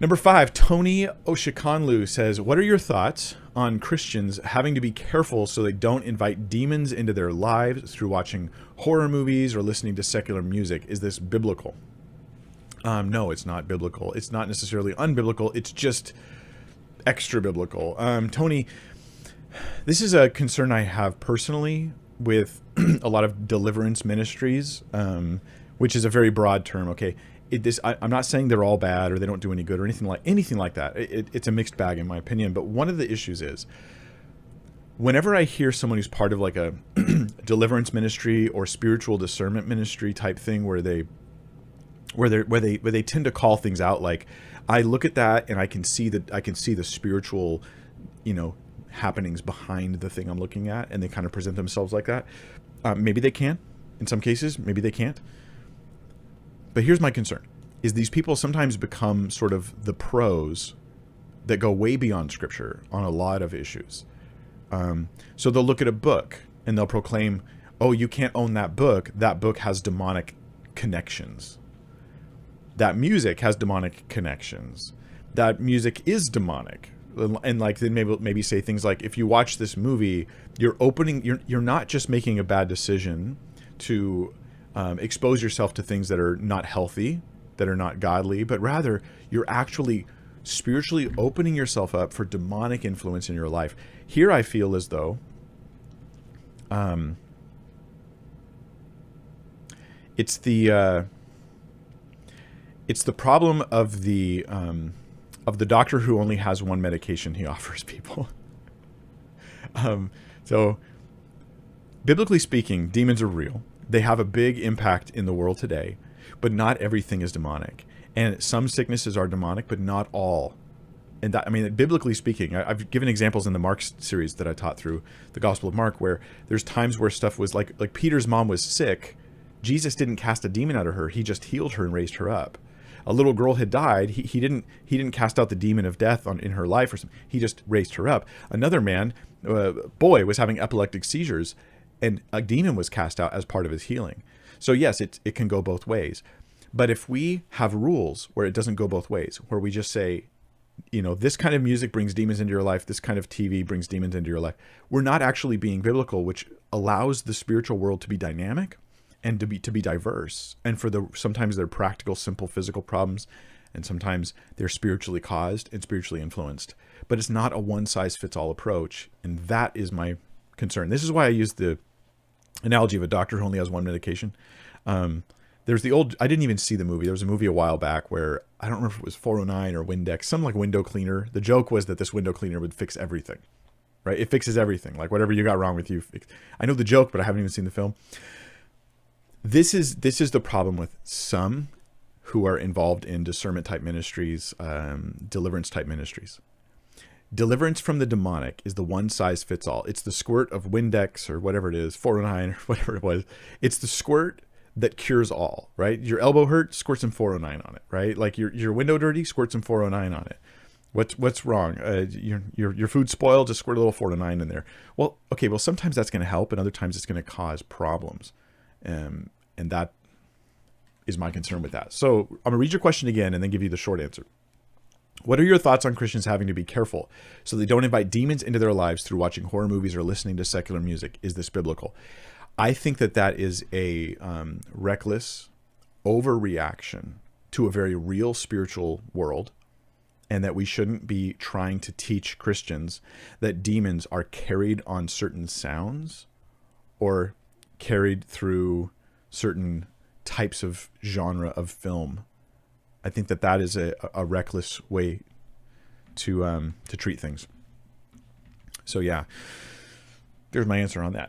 Number 5, Tony Oshikanlu says, what are your thoughts on Christians having to be careful so they don't invite demons into their lives through watching horror movies or listening to secular music? Is this biblical? No, it's not biblical. It's not necessarily unbiblical. It's just extra biblical. Tony, this is a concern I have personally with a lot of deliverance ministries, which is a very broad term. Okay. I'm not saying they're all bad or they don't do any good or anything like that. It's a mixed bag in my opinion. But one of the issues is whenever I hear someone who's part of like a deliverance ministry or spiritual discernment ministry type thing where they tend to call things out, like I look at that and I can see the spiritual, happenings behind the thing I'm looking at, and they kind of present themselves like that. Maybe they can, in some cases, maybe they can't. But here's my concern, is these people sometimes become sort of the pros that go way beyond scripture on a lot of issues. So they'll look at a book and they'll proclaim, oh, you can't own that book. That book has demonic connections. That music has demonic connections. That music is demonic. And like then maybe say things like, if you watch this movie, you're not just making a bad decision to expose yourself to things that are not healthy, that are not godly, but rather you're actually spiritually opening yourself up for demonic influence in your life. Here I feel as though it's the problem of the doctor who only has one medication he offers people. So biblically speaking, demons are real. They have a big impact in the world today, but not everything is demonic. And some sicknesses are demonic, but not all. And that, I mean, biblically speaking, I've given examples in the Mark series that I taught through the Gospel of Mark, where there's times where stuff was like Peter's mom was sick. Jesus didn't cast a demon out of her. He just healed her and raised her up. A little girl had died. He didn't cast out the demon of death in her life or something. He just raised her up. Another man, boy, was having epileptic seizures, and a demon was cast out as part of his healing. So yes, it can go both ways. But if we have rules where it doesn't go both ways, where we just say, this kind of music brings demons into your life, this kind of TV brings demons into your life, we're not actually being biblical, which allows the spiritual world to be dynamic and to be diverse. And sometimes they're practical, simple physical problems, and sometimes they're spiritually caused and spiritually influenced. But it's not a one-size-fits-all approach, and that is my concern. This is why I use the analogy of a doctor who only has one medication. There's I didn't even see the movie. There was a movie a while back where, I don't remember if it was 409 or Windex, some like window cleaner. The joke was that this window cleaner would fix everything, right? It fixes everything. Like whatever you got wrong with you. I know the joke, but I haven't even seen the film. This is the problem with some who are involved in discernment type ministries, deliverance type ministries. Deliverance from the demonic is the one size fits all. It's the squirt of Windex or whatever it is, 409 or whatever it was. It's the squirt that cures all, right? Your elbow hurt, squirt some 409 on it, right? Like your window dirty, squirt some 409 on it. What's wrong? Your food spoiled, just squirt a little 409 in there. Well, okay, well sometimes that's going to help, and other times it's going to cause problems, and that is my concern with that. So I'm gonna read your question again and then give you the short answer. What are your thoughts on Christians having to be careful so they don't invite demons into their lives through watching horror movies or listening to secular music? Is this biblical? I think that is a reckless overreaction to a very real spiritual world, and that we shouldn't be trying to teach Christians that demons are carried on certain sounds or carried through certain types of genre of film. I think that is a reckless way to treat things. So yeah, there's my answer on that.